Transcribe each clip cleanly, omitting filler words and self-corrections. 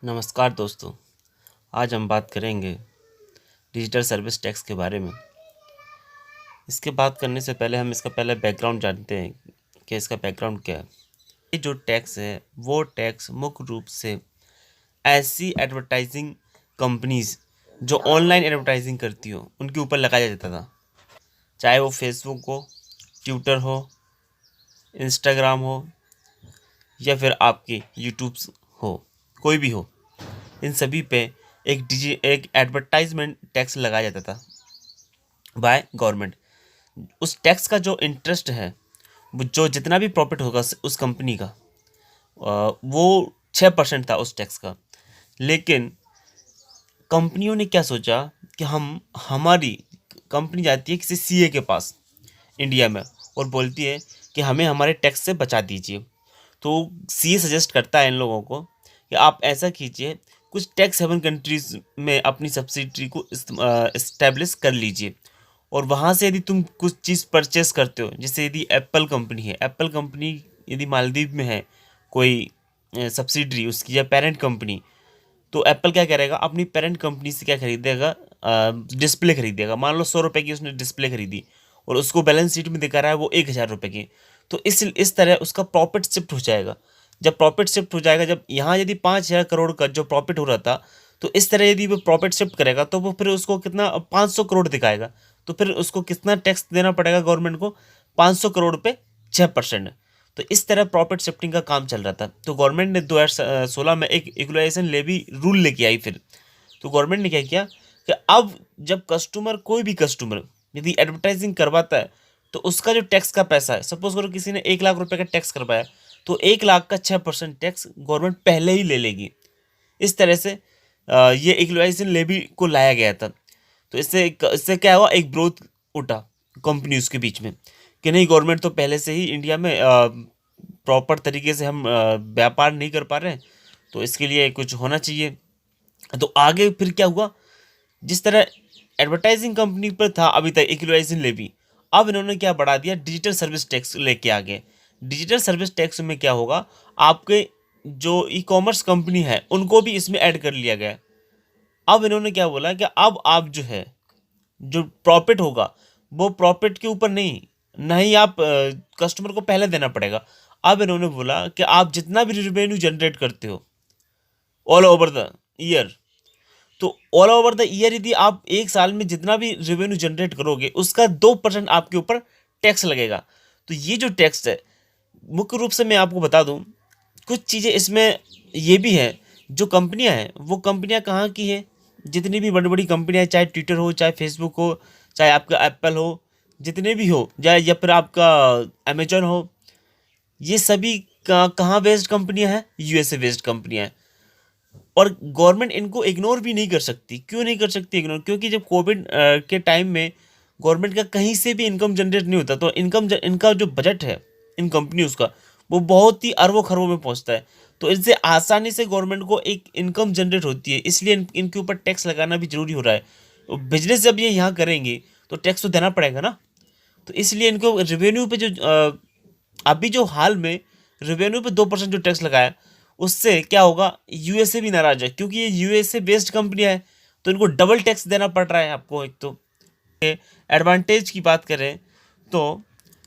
नमस्कार दोस्तों। आज हम बात करेंगे डिजिटल सर्विस टैक्स के बारे में। इसके बात करने से पहले हम इसका पहले बैकग्राउंड जानते हैं कि इसका बैकग्राउंड क्या है। ये जो टैक्स है वो टैक्स मुख्य रूप से ऐसी एडवर्टाइजिंग कंपनीज जो ऑनलाइन एडवर्टाइजिंग करती हो उनके ऊपर लगाया जाता था, चाहे वो फेसबुक हो, ट्विटर हो, इंस्टाग्राम हो या फिर आपकी यूट्यूब हो, कोई भी हो। इन सभी पे एक एडवर्टाइजमेंट टैक्स लगाया जाता था बाय गवर्नमेंट। उस टैक्स का जो इंटरेस्ट है, वो जो जितना भी प्रॉफिट होगा उस कंपनी का, वो 6% था उस टैक्स का। लेकिन कंपनियों ने क्या सोचा कि हम हमारी कंपनी जाती है किसी सीए के पास इंडिया में और बोलती है कि हमें हमारे टैक्स से बचा दीजिए। तो सीए सजेस्ट करता है इन लोगों को कि आप ऐसा कीजिए, कुछ टैक्स हेवन कंट्रीज में अपनी सब्सिडरी को इस्टेब्लिश कर लीजिए और वहाँ से यदि तुम कुछ चीज़ परचेस करते हो, जैसे यदि एप्पल कंपनी है, एप्पल कंपनी यदि मालदीव में है कोई सब्सिडरी उसकी या पेरेंट कंपनी, तो एप्पल क्या करेगा, अपनी पेरेंट कंपनी से क्या खरीदेगा, डिस्प्ले खरीदेगा। मान लो 100 रुपये की उसने डिस्प्ले खरीदी और उसको बैलेंस शीट में दिखा रहा है वो 1000 रुपये की। तो इस तरह उसका प्रॉफिट शिफ्ट हो जाएगा। जब प्रॉफिट शिफ्ट हो जाएगा, जब यहाँ यदि 5,000 करोड़ का जो प्रॉफिट हो रहा था, तो इस तरह यदि वो प्रॉफिट शिफ्ट करेगा तो वो फिर उसको कितना 500 करोड़ दिखाएगा। तो फिर उसको कितना टैक्स देना पड़ेगा गवर्नमेंट को, 500 करोड़ पे 6%। तो इस तरह प्रॉफिट शिफ्टिंग का काम चल रहा था। तो गवर्नमेंट ने 2016 में एक इक्वलाइजेशन लेवी रूल लेके आई। फिर तो गवर्नमेंट ने क्या किया कि अब जब कोई भी कस्टमर यदि एडवर्टाइजिंग करवाता है, तो उसका जो टैक्स का पैसा है, सपोज करो किसी ने 1 लाख रुपए का टैक्स करवाया, तो 1 लाख का 6% टैक्स गवर्नमेंट पहले ही ले लेगी। इस तरह से ये इक्वलाइजेशन लेवी को लाया गया था। तो इससे क्या हुआ, एक विरोध उठा कंपनीज के बीच में कि नहीं, गवर्नमेंट तो पहले से ही इंडिया में प्रॉपर तरीके से हम व्यापार नहीं कर पा रहे हैं, तो इसके लिए कुछ होना चाहिए। तो आगे फिर क्या हुआ, जिस तरह एडवर्टाइजिंग कंपनी पर था अभी तक इक्वलाइजेशन लेवी, अब इन्होंने क्या बढ़ा दिया, डिजिटल सर्विस टैक्स लेके आ गए। डिजिटल सर्विस टैक्स में क्या होगा, आपके जो ई कॉमर्स कंपनी है उनको भी इसमें ऐड कर लिया गया। अब इन्होंने क्या बोला कि अब आप जो है, जो प्रॉफिट होगा वो प्रॉफिट के ऊपर नहीं, नहीं आप कस्टमर को पहले देना पड़ेगा। अब इन्होंने बोला कि आप जितना भी रिवेन्यू जनरेट करते हो ऑल ओवर द ईयर, तो ऑल ओवर द ईयर यदि आप एक साल में जितना भी रेवेन्यू जनरेट करोगे उसका 2% आपके ऊपर टैक्स लगेगा। तो ये जो टैक्स है, मुख्य रूप से मैं आपको बता दूं, कुछ चीज़ें इसमें ये भी है। जो कंपनियां हैं वो कंपनियां कहाँ की है, जितनी भी बड़ी बड़ी कंपनियां, चाहे ट्विटर हो, चाहे फेसबुक हो, चाहे आपका एप्पल हो, जितने भी हो, या फिर आपका अमेजन हो, ये सभी कहाँ बेस्ड कंपनियां हैं, यूएसए बेस्ड कंपनियां हैं। और गवर्नमेंट इनको इग्नोर भी नहीं कर सकती। क्यों नहीं कर सकती इग्नोर, क्योंकि जब कोविड के टाइम में गवर्नमेंट का कहीं से भी इनकम जनरेट नहीं होता, तो इनका जो बजट है इन कंपनियों का, वो बहुत ही अरबों खरबों में पहुंचता है। तो इनसे आसानी से गवर्नमेंट को एक इनकम जनरेट होती है, इसलिए इनके ऊपर टैक्स लगाना भी जरूरी हो रहा है। बिजनेस जब ये यहाँ करेंगे तो टैक्स तो देना पड़ेगा ना। तो इसलिए इनको रेवेन्यू पे जो अभी जो हाल में रेवेन्यू पे 2% जो टैक्स लगाया, उससे क्या होगा, यूएसए भी नाराज है, क्योंकि ये यूएसए बेस्ड कंपनी है, तो इनको डबल टैक्स देना पड़ रहा है आपको। एक तो एडवांटेज की बात करें तो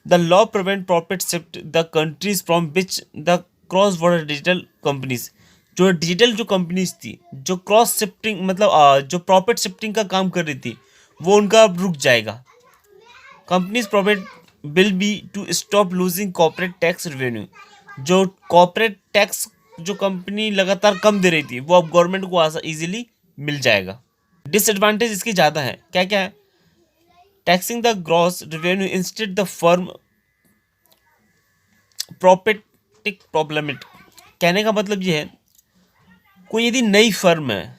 the law prevent profit shift the countries from which the cross border digital companies. जो डिजिटल जो कंपनीज थी, जो क्रॉस शिफ्टिंग मतलब जो प्रॉफिट शिफ्टिंग का काम कर रही थी, वो उनका अब रुक जाएगा। Companies profit will be to stop losing corporate tax revenue. जो कॉर्पोरेट टैक्स जो कंपनी लगातार कम दे रही थी, वो अब गवर्नमेंट को आसा इजीली मिल जाएगा। डिसएडवांटेज इसके ज़्यादा है, क्या क्या है, taxing the gross revenue instead the firm प्रॉपर्टिक प्रॉब्लमेटिक। कहने का मतलब ये है, कोई यदि नई फर्म है,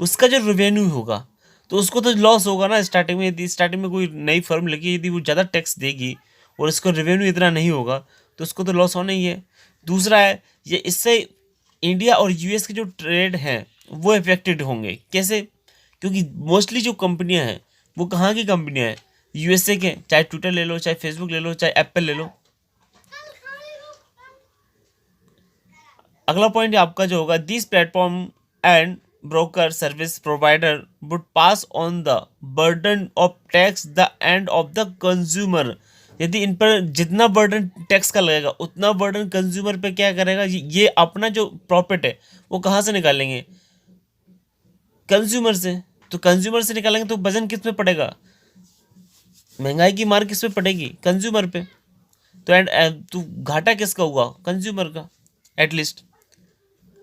उसका जो रेवेन्यू होगा तो उसको तो लॉस होगा ना स्टार्टिंग में। यदि स्टार्टिंग में कोई नई फर्म लगी, यदि वो ज़्यादा टैक्स देगी और इसका रेवेन्यू इतना नहीं होगा, तो उसको तो लॉस होना ही है। दूसरा है, ये इससे इंडिया और यूएस के जो ट्रेड हैं वो इफेक्टेड होंगे। कैसे, क्योंकि मोस्टली जो कंपनियां हैं वो कहाँ की कंपनियां हैं, यूएसए के। चाहे ट्विटर ले लो, चाहे फेसबुक ले लो, चाहे एप्पल ले लो। अगला पॉइंट आपका जो होगा, this platform and broker service provider would pass on the burden of tax the end of the consumer. यदि इन पर जितना बर्डन टैक्स का लगेगा उतना बर्डन कंज्यूमर पे क्या करेगा, ये अपना जो प्रॉफिट है वो कहाँ से निकालेंगे, कंज्यूमर से। तो कंज्यूमर से निकालेंगे तो वजन किस पे पड़ेगा, महंगाई की मार किस पे पड़ेगी, कंज्यूमर पे। तो घाटा किसका हुआ, कंज्यूमर का एटलीस्ट।